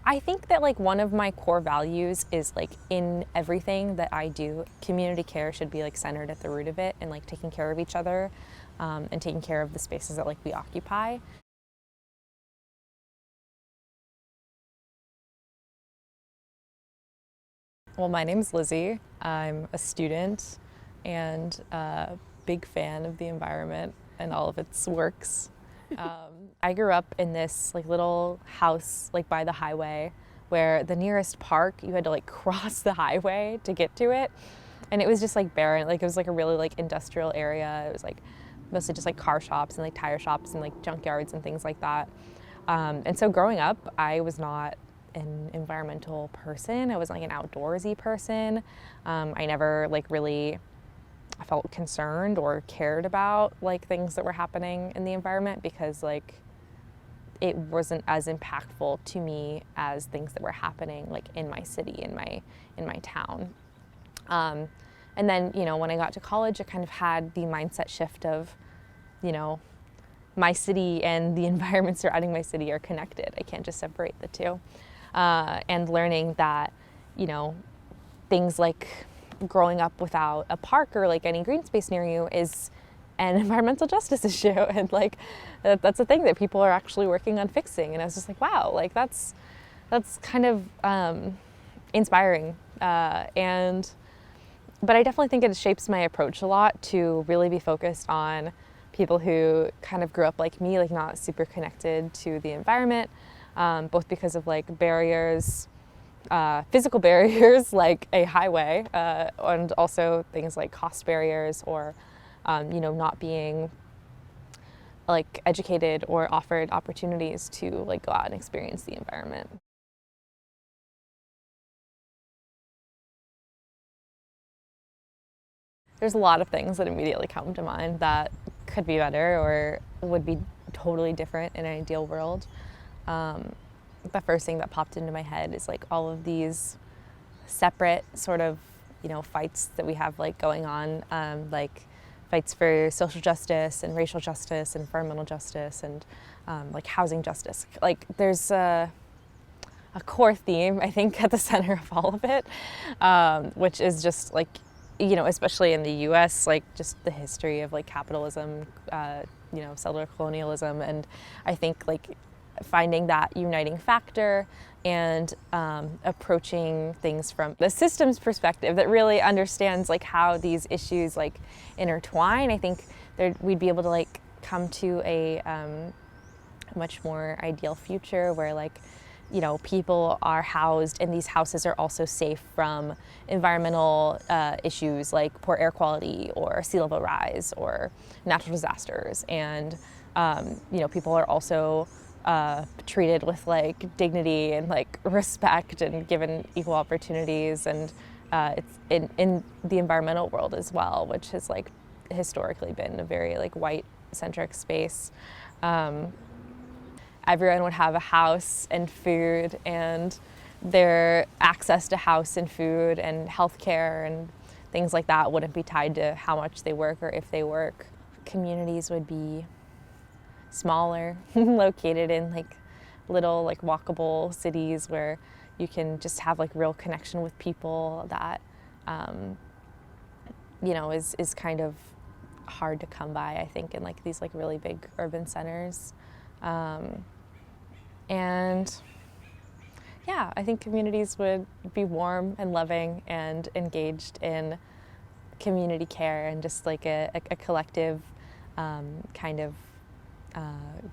I think that like one of my core values is like in everything that I do, community care should be like centered at the root of it, and like taking care of each other and taking care of the spaces that like we occupy. Well, my name's Lizzie. I'm a student and a big fan of the environment and all of its works. I grew up in this like little house like by the highway where the nearest park you had to like cross the highway to get to it, and it was just like barren. Like it was like a really like industrial area. It was like mostly just like car shops and like tire shops and like junkyards and things like that. And so growing up, I was not an environmental person. I was like an outdoorsy person. I never like really felt concerned or cared about like things that were happening in the environment because like it wasn't as impactful to me as things that were happening like in my city, in my town. And then, you know, when I got to college, I kind of had the mindset shift of, you know, my city and the environment surrounding my city are connected. I can't just separate the two. And learning that, you know, things like growing up without a park or like any green space near you is an environmental justice issue, and like that's a thing that people are actually working on fixing. And I was just like, wow, like that's kind of inspiring. And but I definitely think it shapes my approach a lot to really be focused on people who kind of grew up like me, like not super connected to the environment, both because of like barriers, physical barriers like a highway, and also things like cost barriers or, you know, not being like educated or offered opportunities to like go out and experience the environment. There's a lot of things that immediately come to mind that could be better or would be totally different in an ideal world. The first thing that popped into my head is like all of these separate sort of, you know, fights that we have like going on, like fights for social justice and racial justice and environmental justice and like housing justice. Like there's a core theme, I think, at the center of all of it, which is just like, you know, especially in the US, like just the history of like capitalism, you know, settler colonialism. And I think like finding that uniting factor and approaching things from the systems perspective that really understands like how these issues like intertwine, I think we'd be able to like come to a much more ideal future where like, you know, people are housed and these houses are also safe from environmental issues like poor air quality or sea level rise or natural disasters. And, you know, people are also treated with like dignity and like respect and given equal opportunities. And it's in the environmental world as well, which has like historically been a very like white centric space. Everyone would have a house and food, and their access to house and food and healthcare and things like that wouldn't be tied to how much they work or if they work. Communities would be smaller, located in like little like walkable cities where you can just have like real connection with people that you know is kind of hard to come by, I think, in like these like really big urban centers. And yeah, I think communities would be warm and loving and engaged in community care and just like a collective kind of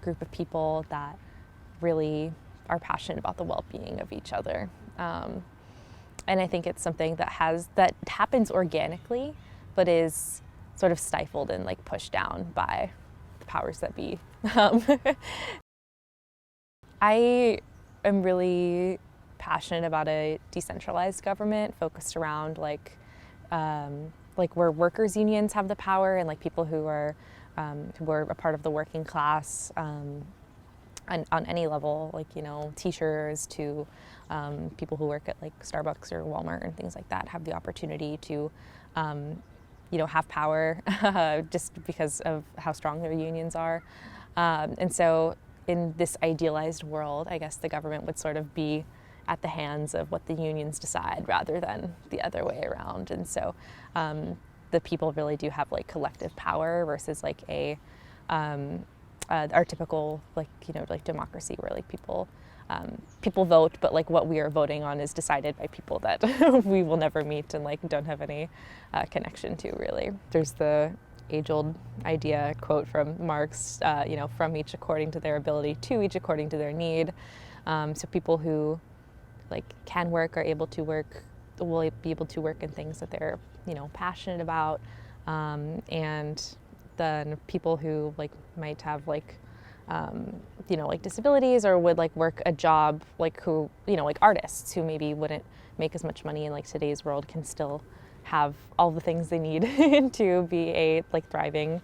group of people that really are passionate about the well-being of each other. And I think it's something that happens organically, but is sort of stifled and like pushed down by the powers that be. I am really passionate about a decentralized government focused around like where workers' unions have the power and like people who are a part of the working class on any level, like, you know, teachers to people who work at like Starbucks or Walmart and things like that have the opportunity to you know, have power just because of how strong their unions are. And so in this idealized world, I guess the government would sort of be at the hands of what the unions decide rather than the other way around. And so the people really do have like collective power versus like our typical like, you know, like democracy where like people vote, but like what we are voting on is decided by people that we will never meet and like don't have any connection to really. There's the age-old idea quote from Marx, you know, from each according to their ability, to each according to their need. So people who like can work, are able to work, will be able to work in things that they're, you know, passionate about, and then people who like might have like you know, like disabilities or would like work a job like who, you know, like artists who maybe wouldn't make as much money in like today's world can still have all the things they need to be a like thriving,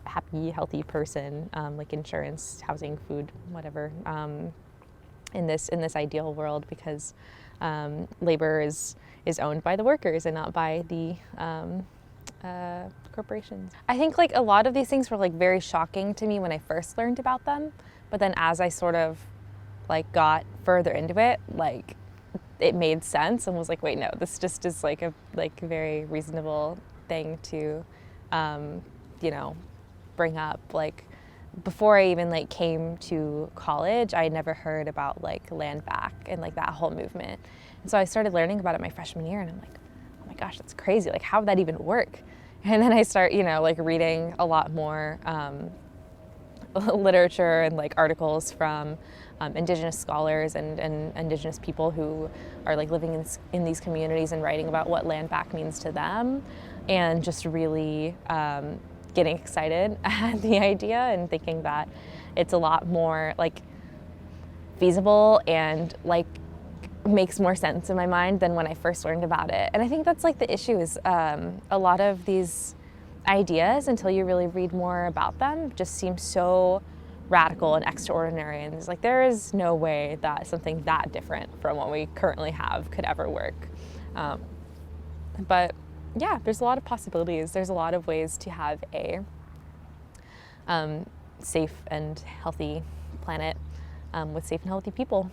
happy, healthy person, like insurance, housing, food, whatever, in this ideal world, because labor is owned by the workers and not by the corporations. I think like a lot of these things were like very shocking to me when I first learned about them, but then as I sort of like got further into it, like it made sense and was like, wait, no, this just is like a very reasonable thing to you know, bring up. Like before I even like came to college, I had never heard about like land back and like that whole movement. And so I started learning about it my freshman year, and I'm like, oh my gosh, that's crazy. Like, how would that even work? And then I start, you know, like reading a lot more literature and like articles from Indigenous scholars and Indigenous people who are like living in these communities and writing about what land back means to them, and just really getting excited at the idea and thinking that it's a lot more like feasible and like makes more sense in my mind than when I first learned about it. And I think that's like the issue is a lot of these ideas, until you really read more about them, just seem so radical and extraordinary, and it's like there is no way that something that different from what we currently have could ever work. But yeah, there's a lot of possibilities. There's a lot of ways to have a safe and healthy planet with safe and healthy people.